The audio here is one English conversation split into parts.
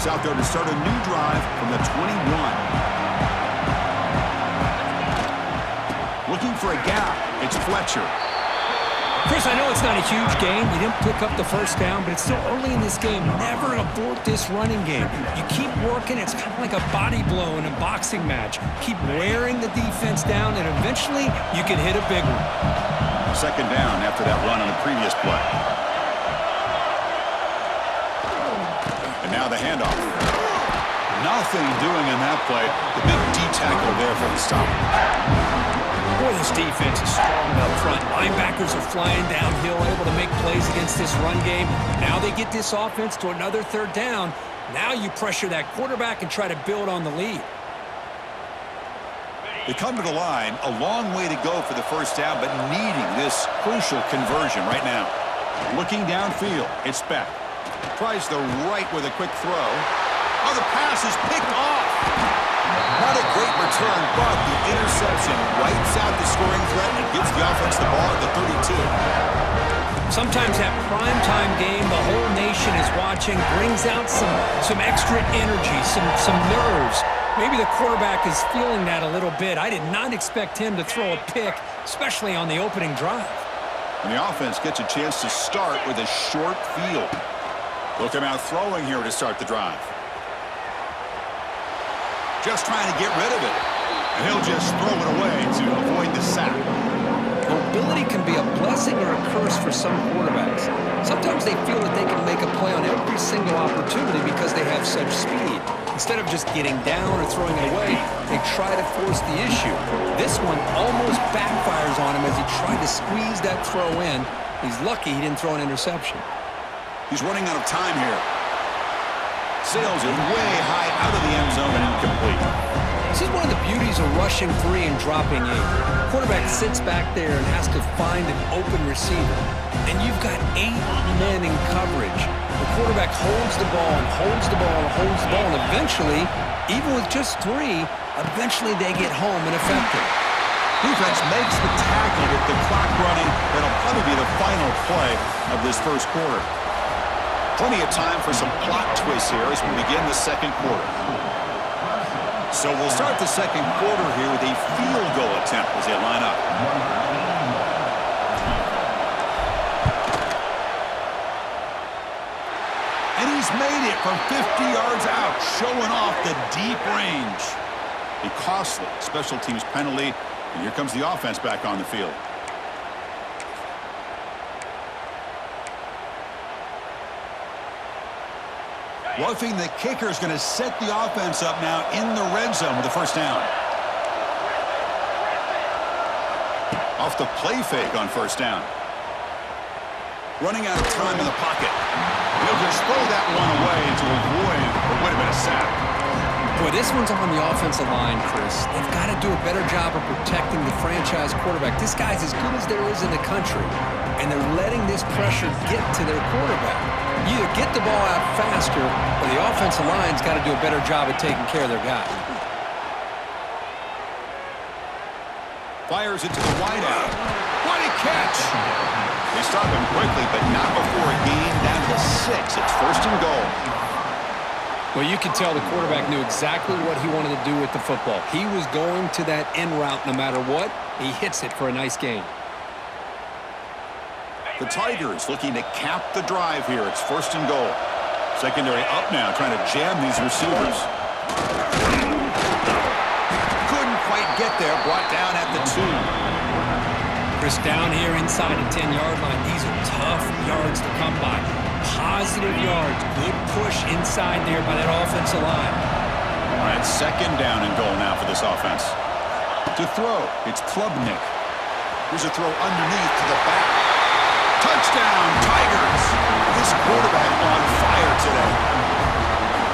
offense out there to start a new drive from the 21. Looking for a gap. It's Fletcher. Chris, I know it's not a huge game. You didn't pick up the first down, but it's still early in this game. Never abort this running game. You keep working. It's kind of like a body blow in a boxing match. Keep wearing the defense down, and eventually you can hit a big one. Second down after that run on the previous play. And now the handoff. Nothing doing in that play. The big D tackle there for the stop. Boy, this defense is strong up front. Linebackers are flying downhill, able to make plays against this run game. Now they get this offense to another third down. Now you pressure that quarterback and try to build on the lead. They come to the line, a long way to go for the first down, but needing this crucial conversion right now. Looking downfield, it's Beck. Tries the right with a quick throw. Oh, the pass is picked off. Not a great return, but the interception wipes out the scoring threat and gives the offense the ball at the 32. Sometimes that primetime game, the whole nation is watching, brings out some extra energy, some nerves. Maybe the quarterback is feeling that a little bit. I did not expect him to throw a pick, especially on the opening drive. And the offense gets a chance to start with a short field. Look him out throwing here to start the drive. Just trying to get rid of it. And he'll just throw it away to avoid the sack. Mobility can be a blessing or a curse for some quarterbacks. Sometimes they feel that they can make a play on every single opportunity because they have such speed. Instead of just getting down or throwing it away, they try to force the issue. This one almost backfires on him as he tried to squeeze that throw in. He's lucky he didn't throw an interception. He's running out of time here. Sails it way high out of the end zone and incomplete. This is one of the beauties of rushing 3 and dropping 8. Quarterback sits back there and has to find an open receiver. And you've got 8 men in coverage. The quarterback holds the ball and holds the ball and holds the ball. And eventually, even with just 3, eventually they get home and effective. Defense makes the tackle with the clock running. That'll probably be the final play of this first quarter. Plenty of time for some plot twists here as we begin the second quarter. So we'll start the second quarter here with a field goal attempt as they line up. And he's made it from 50 yards out, showing off the deep range. A costly special teams penalty, and here comes the offense back on the field. Roughing the kicker is going to set the offense up now in the red zone with the first down. Off the play fake on first down. Running out of time in the pocket. He'll just throw that one away to avoid what would have been a sack. Boy, this one's on the offensive line, Chris. They've got to do a better job of protecting the franchise quarterback. This guy's as good as there is in the country, and they're letting this pressure get to their quarterback. You either get the ball out faster, or the offensive line's got to do a better job of taking care of their guy. Fires it to the wideout. What a catch! They stop him quickly, but not before a gain down to 6. It's first and goal. Well, you can tell the quarterback knew exactly what he wanted to do with the football. He was going to that end route no matter what. He hits it for a nice gain. The Tigers looking to cap the drive here. It's first and goal. Secondary up now, trying to jam these receivers. Couldn't quite get there. Brought down at the 2. Chris, down here inside the 10-yard line. These are tough yards to come by. Positive yards. Good push inside there by that offensive line. All right, second down and goal now for this offense. To throw, it's Klubnik. Here's a throw underneath to the back. Touchdown, Tigers! This quarterback on fire today.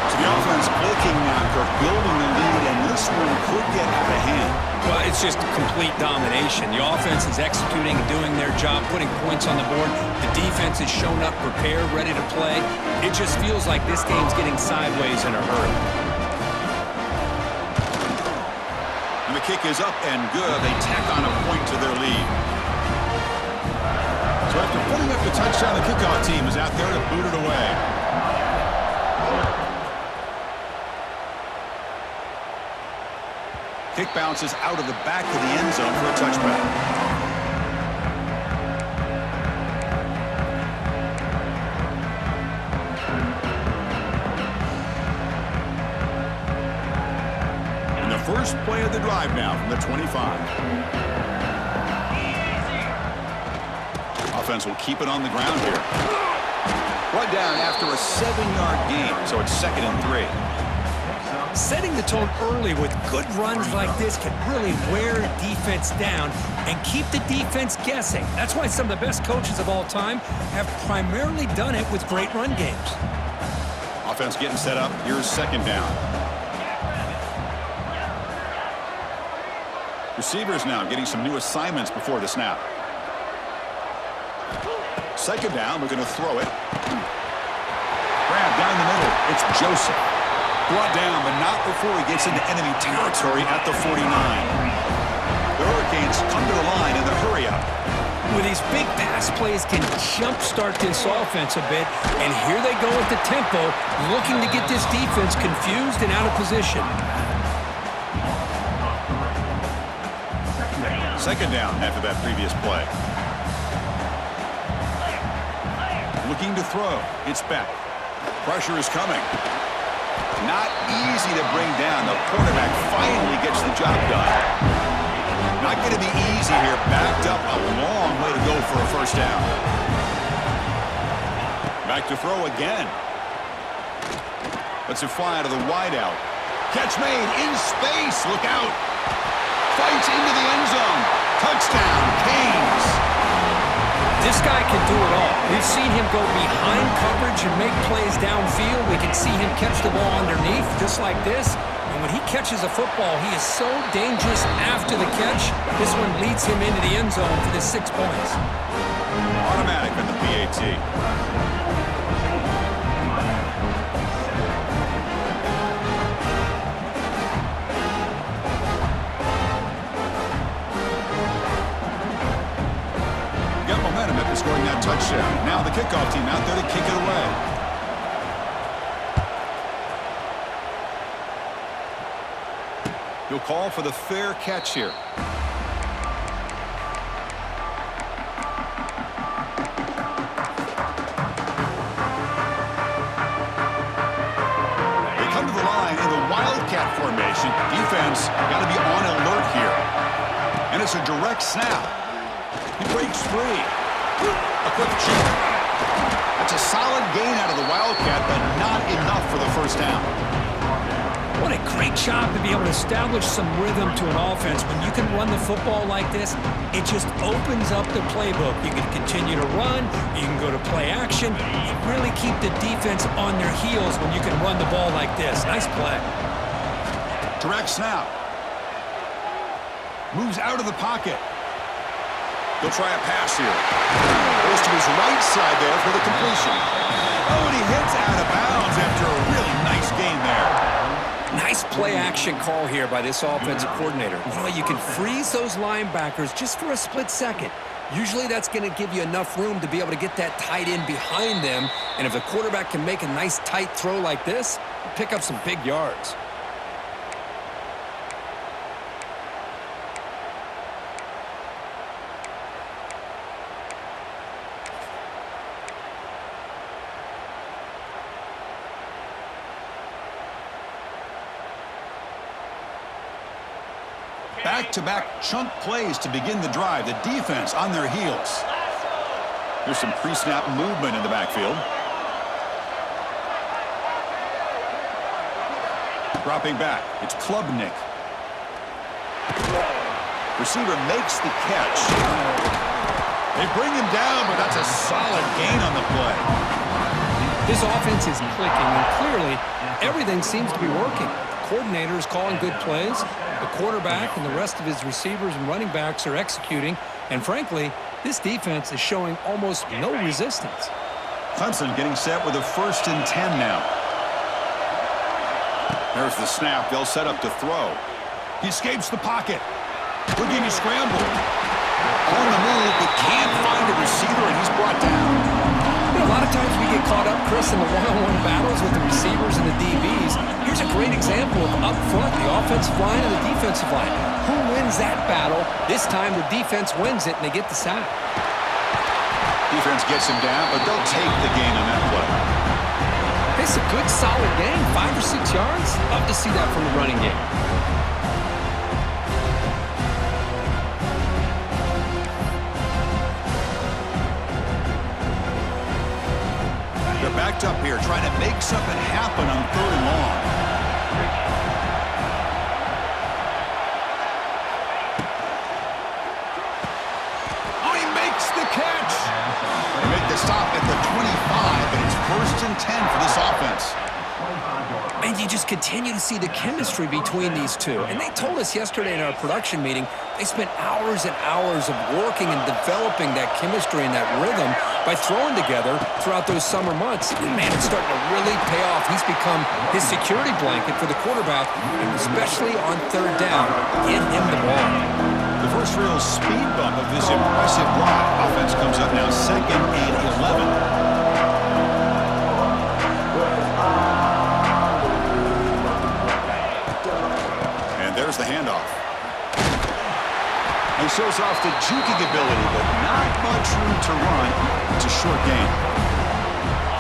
So the offense clicking now, they're building the lead, and this one could get out of hand. Well, it's just complete domination. The offense is executing and doing their job, putting points on the board. The defense has shown up, prepared, ready to play. It just feels like this game's getting sideways in a hurry. And the kick is up and good. They tack on a point to their lead. So after putting up the touchdown, the kickoff team is out there to boot it away. Kick bounces out of the back of the end zone for a touchback. First play of the drive now from the 25. Offense will keep it on the ground here. Brought down after a 7-yard gain, so it's 2nd and 3. Setting the tone early with good runs like this can really wear defense down and keep the defense guessing. That's why some of the best coaches of all time have primarily done it with great run games. Offense getting set up. Here's 2nd down. Receivers now getting some new assignments before the snap. 2nd down, we're going to throw it. Grab down the middle. It's Joseph. Brought down, but not before he gets into enemy territory at the 49. The Hurricanes come to the line in the hurry-up. With these big pass plays can jumpstart this offense a bit, and here they go at the tempo, looking to get this defense confused and out of position. 2nd down after that previous play. Looking to throw. It's Beck. Pressure is coming. Not easy to bring down. The quarterback finally gets the job done. Not going to be easy here. Backed up a long way to go for a 1st down. Back to throw again. Let's it fly to the wideout. Catch made in space. Look out. Fights into the end zone. Touchdown, Canes. This guy can do it all. We've seen him go behind coverage and make plays downfield. We can see him catch the ball underneath, just like this. And when he catches a football, he is so dangerous after the catch. This one leads him into the end zone for the 6 points. Automatic on the PAT. Scoring that touchdown. Now the kickoff team out there to kick it away. He'll call for the fair catch here. They come to the line in the Wildcat formation. Defense got to be on alert here. And it's a direct snap. He breaks free. A quick check. That's a solid gain out of the Wildcat, but not enough for the 1st down. What a great job to be able to establish some rhythm to an offense. When you can run the football like this, it just opens up the playbook. You can continue to run. You can go to play action. You really keep the defense on their heels when you can run the ball like this. Nice play. Direct snap. Moves out of the pocket. He'll try a pass here. Goes to his right side there for the completion. Oh, and he hits out of bounds after a really nice gain there. Nice play-action call here by this offensive coordinator. You know, you can freeze those linebackers just for a split second. Usually that's going to give you enough room to be able to get that tight end behind them. And if the quarterback can make a nice tight throw like this, pick up some big yards. Back-to-back chunk plays to begin the drive. The defense on their heels. There's some pre-snap movement in the backfield. Dropping back, it's Klubnik. Receiver makes the catch. They bring him down, but that's a solid gain on the play. This offense is clicking, and clearly everything seems to be working. The coordinator is calling good plays. The quarterback and the rest of his receivers and running backs are executing. And frankly, this defense is showing almost no resistance. Clemson getting set with a 1st and 10 now. There's the snap. They'll set up to throw. He escapes the pocket. Looking to scramble. On the move, but can't find a receiver, and he's brought down. You know, a lot of times we get caught up, Chris, in the one-on-one battles with the receivers and the DBs. Here's a great example of up front, the offensive line and the defensive line. Who wins that battle? This time the defense wins it, and they get the sack. Defense gets him down, but they'll take the gain on that play. It's a good, solid gain, 5 or 6 yards. Love to see that from the running game. They're backed up here, trying to make something happen on 3rd and long. Oh, he makes the catch. They make the stop at the 25, but it's 1st and 10 for this offense. And you just continue to see the chemistry between these two. And they told us yesterday in our production meeting, they spent hours and hours of working and developing that chemistry and that rhythm by throwing together throughout those summer months. And man, it's starting to really pay off. He's become his security blanket for the quarterback, and especially on 3rd down, give him the ball. The first real speed bump of this impressive drive. Offense comes up now 2nd and 11. There's the handoff. He shows off the juking ability, but not much room to run. It's a short gain.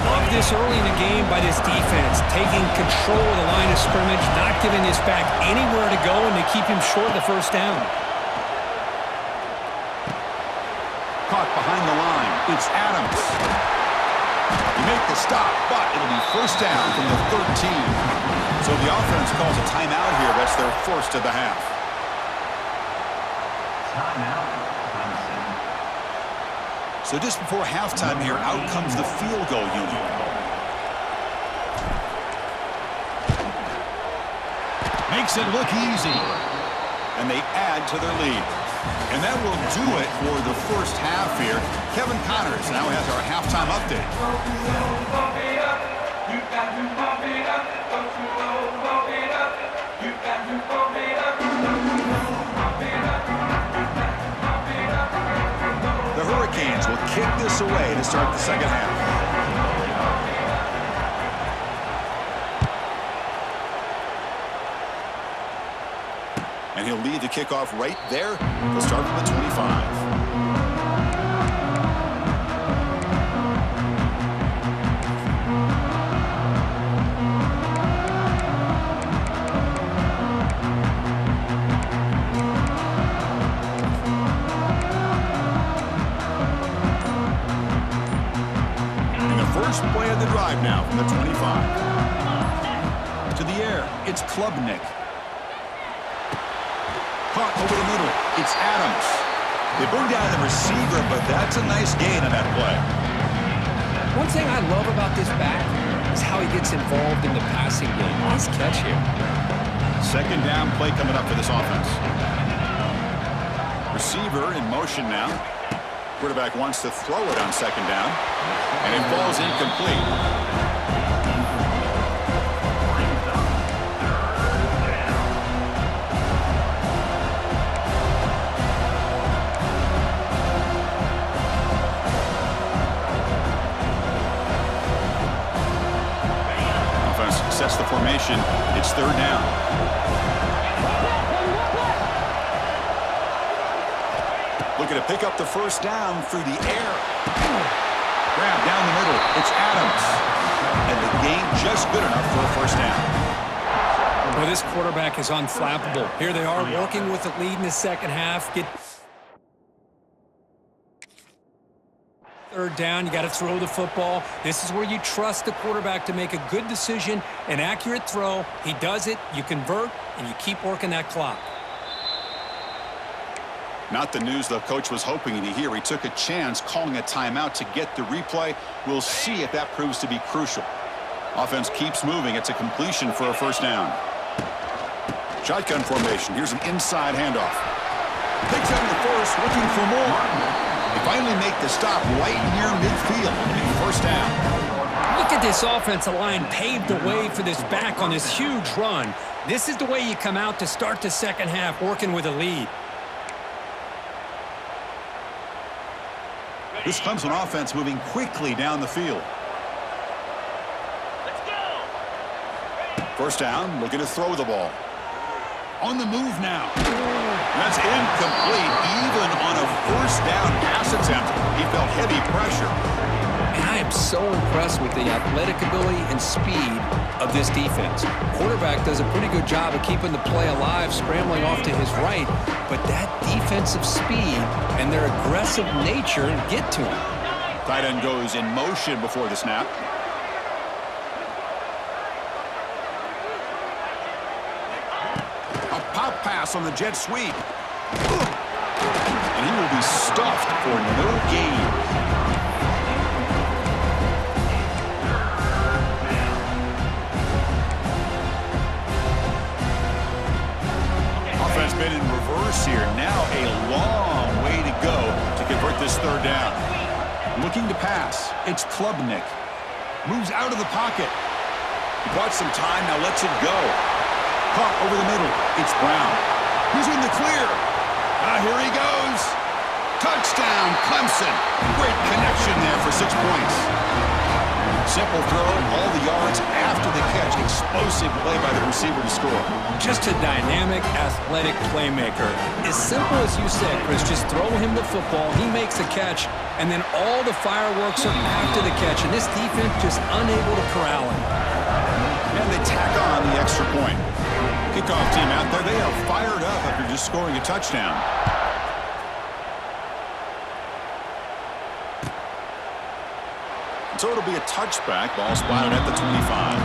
Love this early in the game by this defense, taking control of the line of scrimmage, not giving this back anywhere to go, and to keep him short of the 1st down. Caught behind the line. It's Adams. You make the stop, but it'll be 1st down from the 13. So the offense calls a timeout here. That's their 1st of the half. So just before halftime here, out comes the field goal unit. Makes it look easy. And they add to their lead. And that will do it for the 1st half here. Kevin Connors now has our halftime update. The Hurricanes will kick this away to start the 2nd half. And he'll lead the kickoff right there. They'll start from the 25. First play of the drive now from the 25. To the air, it's Klubnik. Caught over the middle, it's Adams. They bring down the receiver, but that's a nice gain on that play. One thing I love about this back is how he gets involved in the passing game. Nice catch here. 2nd down play coming up for this offense. Receiver in motion now. Quarterback wants to throw it on 2nd down, and it falls incomplete. Offense sets the formation. It's 3rd down. Looking to pick up the 1st down through the air. Grab down the middle. It's Adams. And the gain just good enough for a 1st down. Well, this quarterback is unflappable. Here they are working with the lead in the 2nd half. Get 3rd down. You got to throw the football. This is where you trust the quarterback to make a good decision, an accurate throw. He does it. You convert, and you keep working that clock. Not the news the coach was hoping to hear. He took a chance calling a timeout to get the replay. We'll see if that proves to be crucial. Offense keeps moving. It's a completion for a 1st down. Shotgun formation. Here's an inside handoff. Takes out the 1st, looking for more. They finally make the stop right near midfield. It'll be 1st down. Look at this offensive line paved the way for this back on this huge run. This is the way you come out to start the 2nd half, working with a lead. This comes on offense moving quickly down the field. First down, looking to throw the ball. On the move now. That's incomplete. Even on a first down pass attempt, he felt heavy pressure. And I am so impressed with the athletic ability and speed of this defense. Quarterback does a pretty good job of keeping the play alive, scrambling off to his right, but that defensive speed and their aggressive nature get to him. Tight end goes in motion before the snap. A pop pass on the jet sweep. And he will be stuffed for no gain. Offense been in reverse here. Now a long way to go to convert this third down. Looking to pass. It's Klubnik. Moves out of the pocket. He bought some time, now lets it go. Caught over the middle. It's Brown. He's in the clear. Here he goes. Touchdown, Clemson. Great connection there for 6 points. Simple throw, all the yards after the catch. Explosive play by the receiver to score. Just a dynamic, athletic playmaker. As simple as you said, Chris, just throw him the football, he makes the catch, and then all the fireworks are after the catch, and this defense just unable to corral him. And they tack on the extra point. Kickoff team out there, they are fired up after just scoring a touchdown. So it'll be a touchback. Ball spotted at the 25.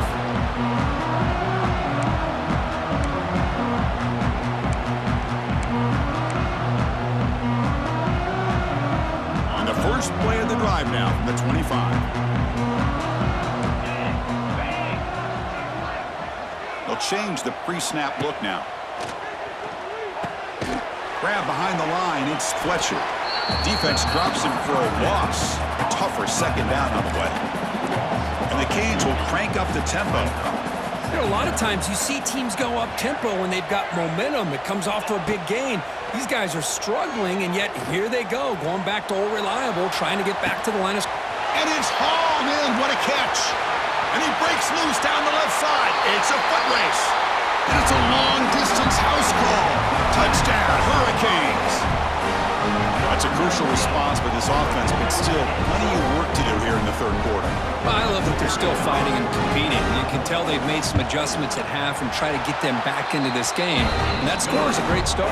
On the first play of the drive now from the 25. They'll change the pre-snap look now. Grab behind the line. It's Fletcher. Defense drops him for a loss. A tougher second down on the way. And the Canes will crank up the tempo. You know, a lot of times you see teams go up tempo when they've got momentum. It comes off for a big gain. These guys are struggling, and yet here they go, going back to old reliable, trying to get back to the line of... And it's hauled in. What a catch. And he breaks loose down the left side. It's a foot race. And it's a long-distance house call. Touchdown, Hurricanes. That's a crucial response by this offense, but still plenty of work to do here in the third quarter. Well, I love that they're still fighting and competing. You can tell they've made some adjustments at half and try to get them back into this game. And that score is a great start.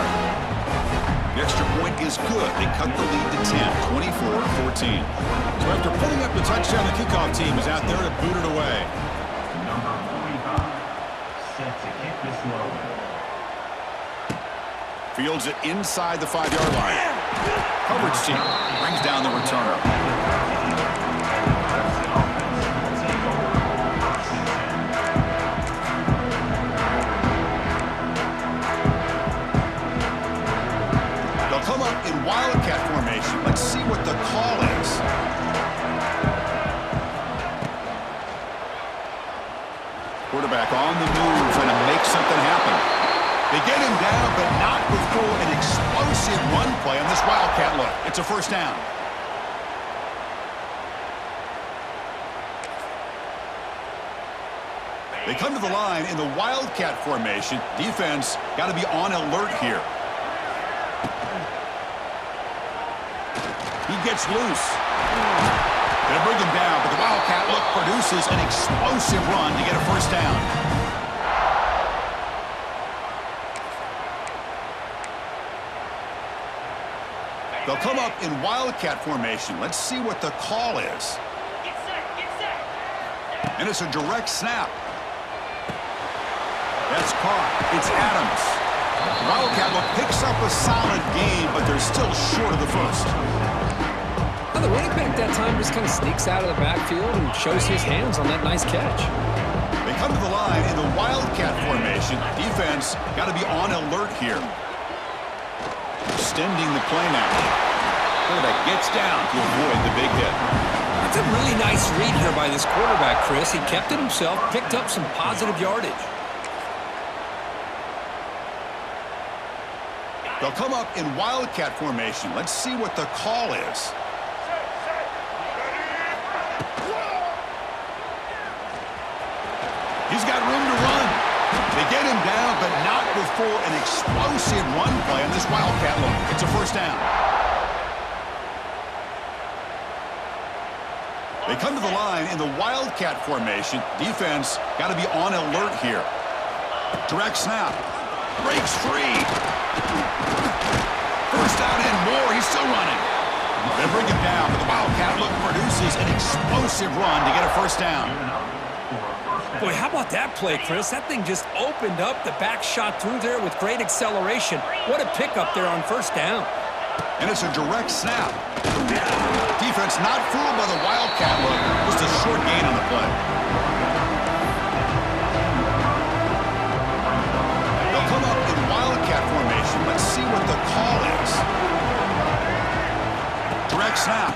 The extra point is good. They cut the lead to 10, 24-14. So after putting up the touchdown, the kickoff team is out there to boot it away. Number 45, set to kick this one. Fields it inside the 5-yard line. Coverage team brings down the returner. They'll come up in Wildcat formation. Let's see what the call is. Quarterback on the move and to make something happen. They get him down, but not before an explosive run play on this Wildcat look. It's a first down. They come to the line in the Wildcat formation. Defense got to be on alert here. He gets loose. They'll bring him down, but the Wildcat look produces an explosive run to get a first down. They'll come up in Wildcat formation. Let's see what the call is. Get set. And it's a direct snap. That's caught. It's Adams. Wildcat look picks up a solid gain, but they're still short of the first. Well, the running back that time just kind of sneaks out of the backfield and shows his hands on that nice catch. They come to the line in the Wildcat formation. Defense got to be on alert here. Extending the play now. Quarterback gets down to avoid the big hit. That's a really nice read here by this quarterback, Chris. He kept it himself, picked up some positive yardage. They'll come up in Wildcat formation. Let's see what the call is. He's got room to run. but not before an explosive run play on this Wildcat look. It's a first down. They come to the line in the Wildcat formation. Defense got to be on alert here. Direct snap. Breaks free. First down and more. He's still running. They bring him down, but the Wildcat look produces an explosive run to get a first down. Boy, how about that play, Chris? That thing just opened up. The back shot through there with great acceleration. What a pickup there on first down. And it's a direct snap. Defense not fooled by the Wildcat look. Just a short gain on the play. They'll come up in Wildcat formation. Let's see what the call is. Direct snap.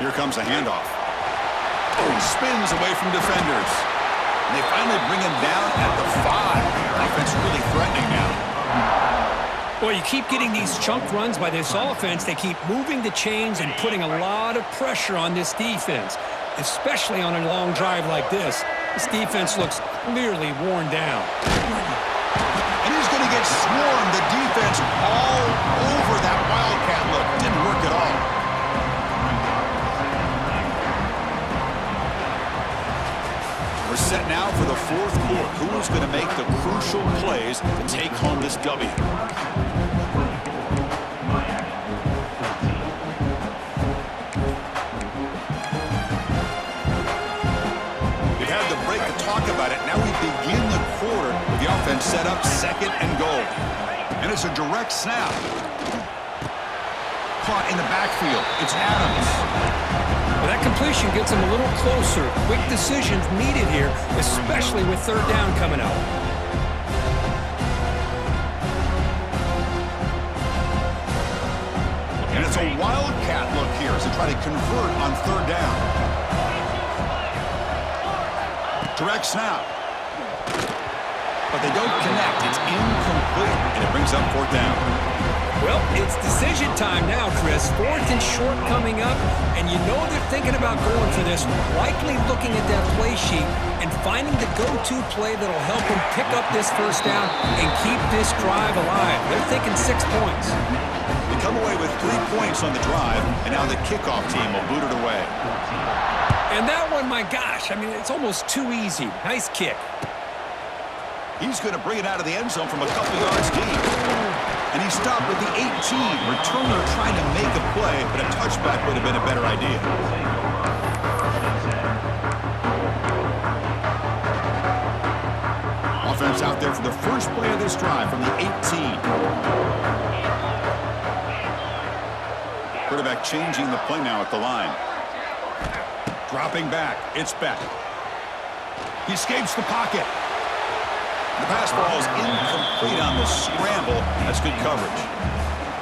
Here comes a handoff. Spins away from defenders. And they finally bring him down at the 5. Offense really threatening now. Boy, you keep getting these chunk runs by this offense. They keep moving the chains and putting a lot of pressure on this defense, especially on a long drive like this. This defense looks clearly worn down. And he's going to get swarmed. The defense all over that Wildcat look. Didn't work at all. We're set now for the fourth quarter. Who is going to make the crucial plays to take home this W? We've had the break to talk about it. Now we begin the quarter with the offense set up second and goal. And it's a direct snap. Caught in the backfield. It's Adams. Well, that completion gets him a little closer. Quick decisions needed here, especially with third down coming up. And it's a Wildcat look here as they try to convert on third down. Direct snap. But they don't connect. It's incomplete, and it brings up fourth down. Well, it's decision time now, Chris. Fourth and short coming up, and you know they're thinking about going for this one. Likely looking at that play sheet and finding the go-to play that'll help them pick up this first down and keep this drive alive. They're thinking 6 points. They come away with 3 points on the drive, and now the kickoff team will boot it away. And that one, my gosh, I mean, it's almost too easy. Nice kick. He's going to bring it out of the end zone from a couple yards deep. And he stopped at the 18. Returner trying to make a play, but a touchback would have been a better idea. Offense out there for the first play of this drive from the 18. Quarterback changing the play now at the line. Dropping back. It's Beck. He escapes the pocket. The pass ball is incomplete on the scramble. That's good coverage.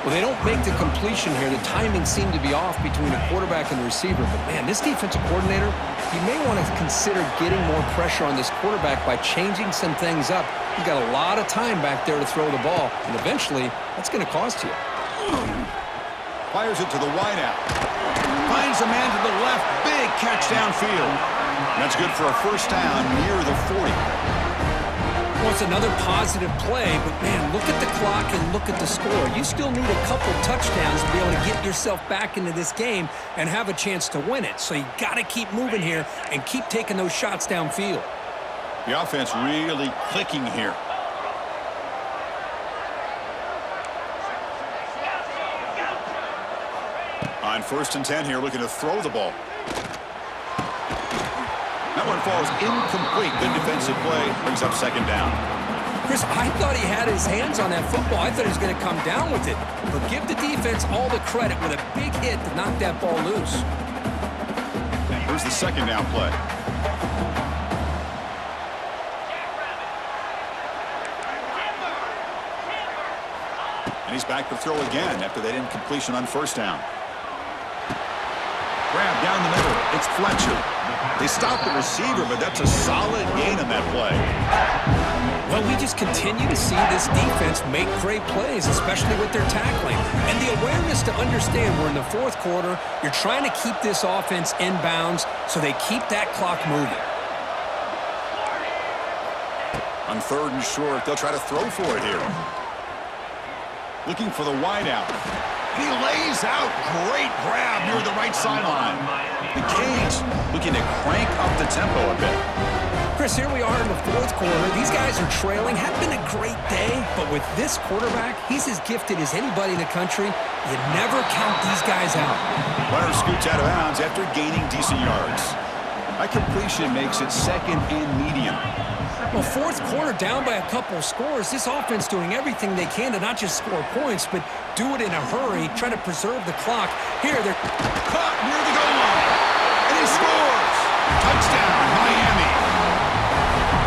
Well, they don't make the completion here. The timing seemed to be off between the quarterback and the receiver. But, man, this defensive coordinator, he may want to consider getting more pressure on this quarterback by changing some things up. He's got a lot of time back there to throw the ball, and eventually that's going to cost you. Fires it to the wideout. Finds a man to the left. Big catch downfield. That's good for a first down near the 40. Well, it's another positive play, but, man, look at the clock and look at the score. You still need a couple touchdowns to be able to get yourself back into this game and have a chance to win it. So you got to keep moving here and keep taking those shots downfield. The offense really clicking here. On 1st and 10 here, looking to throw the ball. That one falls incomplete. Good defensive play. Brings up second down. Chris, I thought he had his hands on that football. I thought he was going to come down with it. But give the defense all the credit with a big hit to knock that ball loose. Here's the second down play. And he's back to throw again after that incompletion on first down. Grab down the middle. It's Fletcher. They stop the receiver, but that's a solid gain on that play. Well, we just continue to see this defense make great plays, especially with their tackling. And the awareness to understand we're in the fourth quarter, you're trying to keep this offense in bounds so they keep that clock moving. On 3rd and short, they'll try to throw for it here. Looking for the wide out. He lays out. Great grab near the right sideline. The Canes looking to crank up the tempo a bit. Chris, here we are in the 4th quarter. These guys are trailing. Had been a great day, but with this quarterback, he's as gifted as anybody in the country. You never count these guys out. Runner scoots out of bounds after gaining decent yards. A completion makes it 2nd and medium. Well, 4th quarter down by a couple of scores. This offense doing everything they can to not just score points, but do it in a hurry, try to preserve the clock. Here, they're caught near the goal line, and he scores! Touchdown, Miami!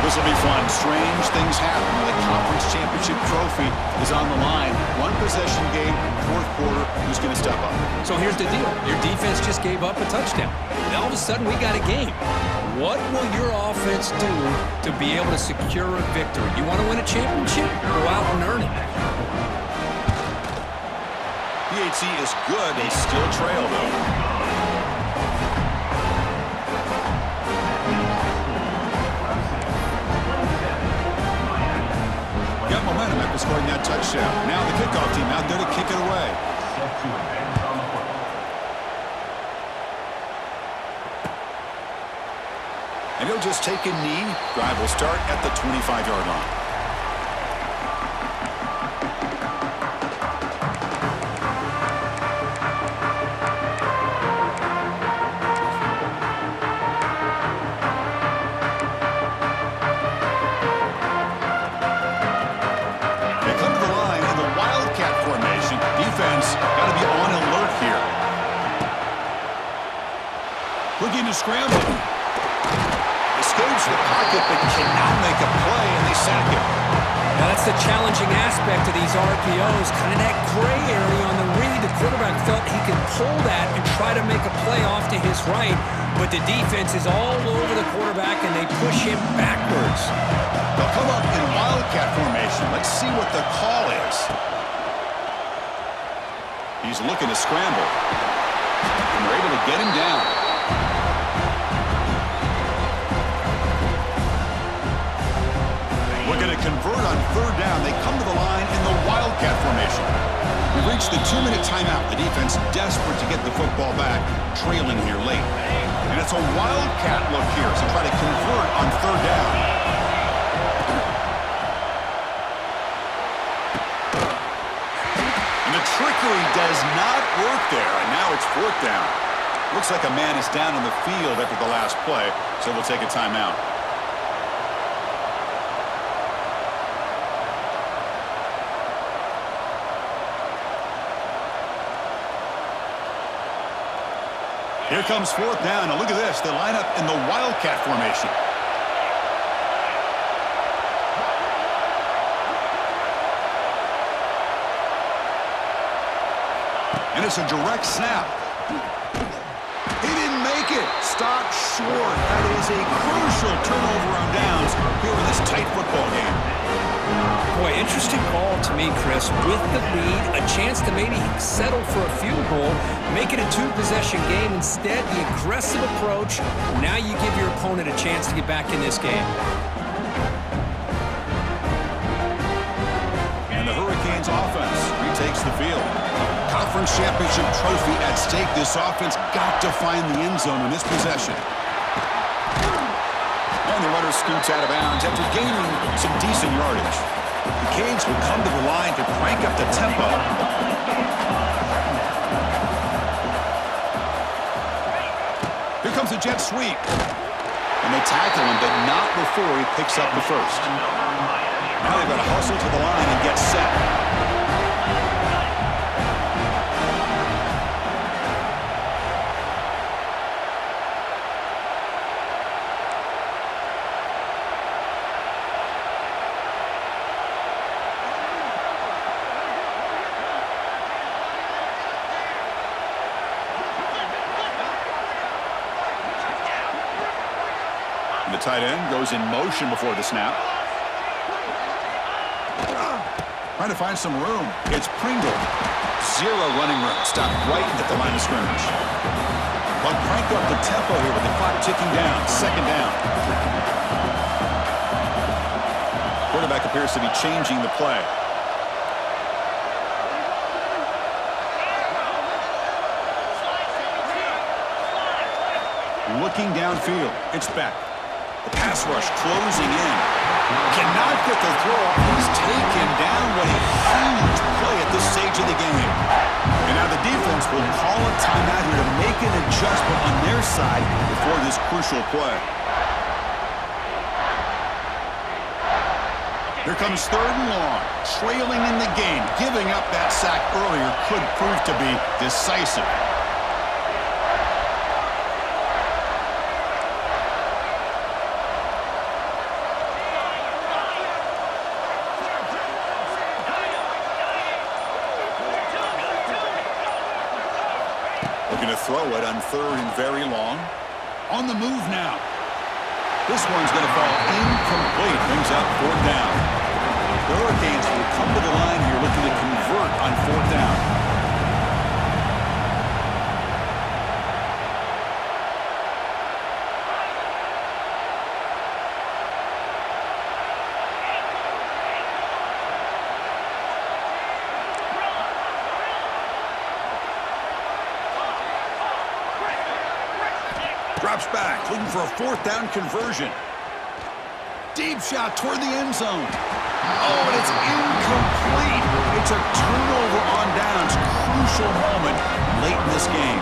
This will be fun. Strange things happen when the conference championship trophy is on the line. One possession game, 4th quarter. Who's going to step up? So here's the deal. Your defense just gave up a touchdown. Now all of a sudden we got a game. What will your offense do to be able to secure a victory? You want to win a championship? Go out and earn it. PHC is good. They still trail, though. Got momentum after scoring that touchdown. Now the kickoff team out there to kick it away. And he'll just take a knee. Drive will start at the 25-yard line. Looking to scramble. Escapes the pocket, but cannot make a play, and they sack him. Now that's the challenging aspect of these RPOs, kind of that gray area on the read. The quarterback felt he could pull that and try to make a play off to his right, but the defense is all over the quarterback, and they push him backwards. They'll come up in wildcat formation. Let's see what the call is. He's looking to scramble, and they're able to get him down. Looking to convert on 3rd down. They come to the line in the wildcat formation. We've reached the 2-minute timeout. The defense desperate to get the football back, trailing here late. And it's a wildcat look here to try to convert on 3rd down. And the trickery does not work there. And now it's 4th down. Looks like a man is down on the field after the last play, so we'll take a timeout. Here comes 4th down. Now look at this. They line up in the wildcat formation. And it's a direct snap. He didn't make it. Stopped short. That is a crucial turnover on downs here in this tight football game. Boy, interesting call to me, Chris. With the lead, a chance to maybe settle for a field goal, make it a 2-possession game. Instead, the aggressive approach. Now you give your opponent a chance to get back in this game. And the Hurricanes offense retakes the field. Conference championship trophy at stake. This offense got to find the end zone in this possession. And the runner scoots out of bounds after gaining some decent yardage. The Canes will come to the line to crank up the tempo. Here comes a jet sweep. And they tackle him, but not before he picks up the first. Now they've got to hustle to the line and get set. The tight end goes in motion before the snap. Trying to find some room. It's Pringle. 0 running room. Stopped right at the line of scrimmage. But crank up the tempo here with the clock ticking down. 2nd down. Quarterback appears to be changing the play. Looking downfield, it's Beck. The pass rush closing in. Cannot get the throw off. He's taken down. What a huge play at this stage of the game. And now the defense will call a timeout here to make an adjustment on their side before this crucial play. Here comes 3rd and long. Trailing in the game. Giving up that sack earlier could prove to be decisive. Looking to throw it on 3rd and very long. On the move now. This one's going to fall incomplete. Brings up 4th down. The Hurricanes will come to the line here looking to convert on 4th down. Drops back, looking for a 4th down conversion. Deep shot toward the end zone. Oh, and it's incomplete. It's a turnover on downs. Crucial moment late in this game.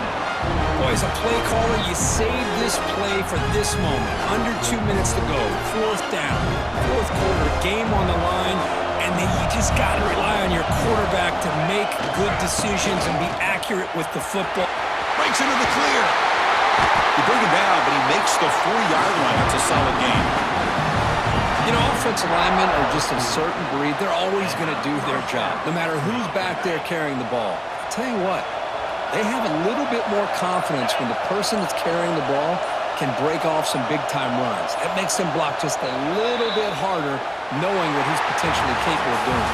Boy, as a play caller, you save this play for this moment. Under 2 minutes to go. 4th down. 4th quarter, game on the line. And then you just got to rely on your quarterback to make good decisions and be accurate with the football. Breaks into the clear. You bring him down, but he makes the 4-yard line. It's a solid game. You know, offensive linemen are just a certain breed. They're always going to do their job, no matter who's back there carrying the ball. I'll tell you what, they have a little bit more confidence when the person that's carrying the ball can break off some big-time runs. It makes them block just a little bit harder, knowing what he's potentially capable of doing.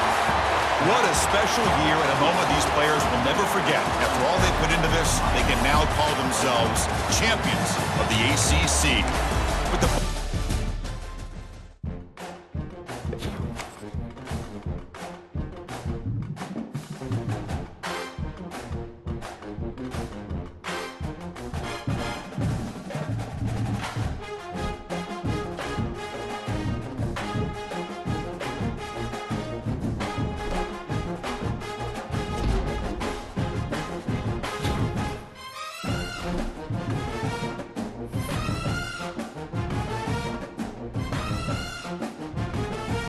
What a special year and a moment these players will never forget. After all they put into this, they can now call themselves champions of the ACC. With the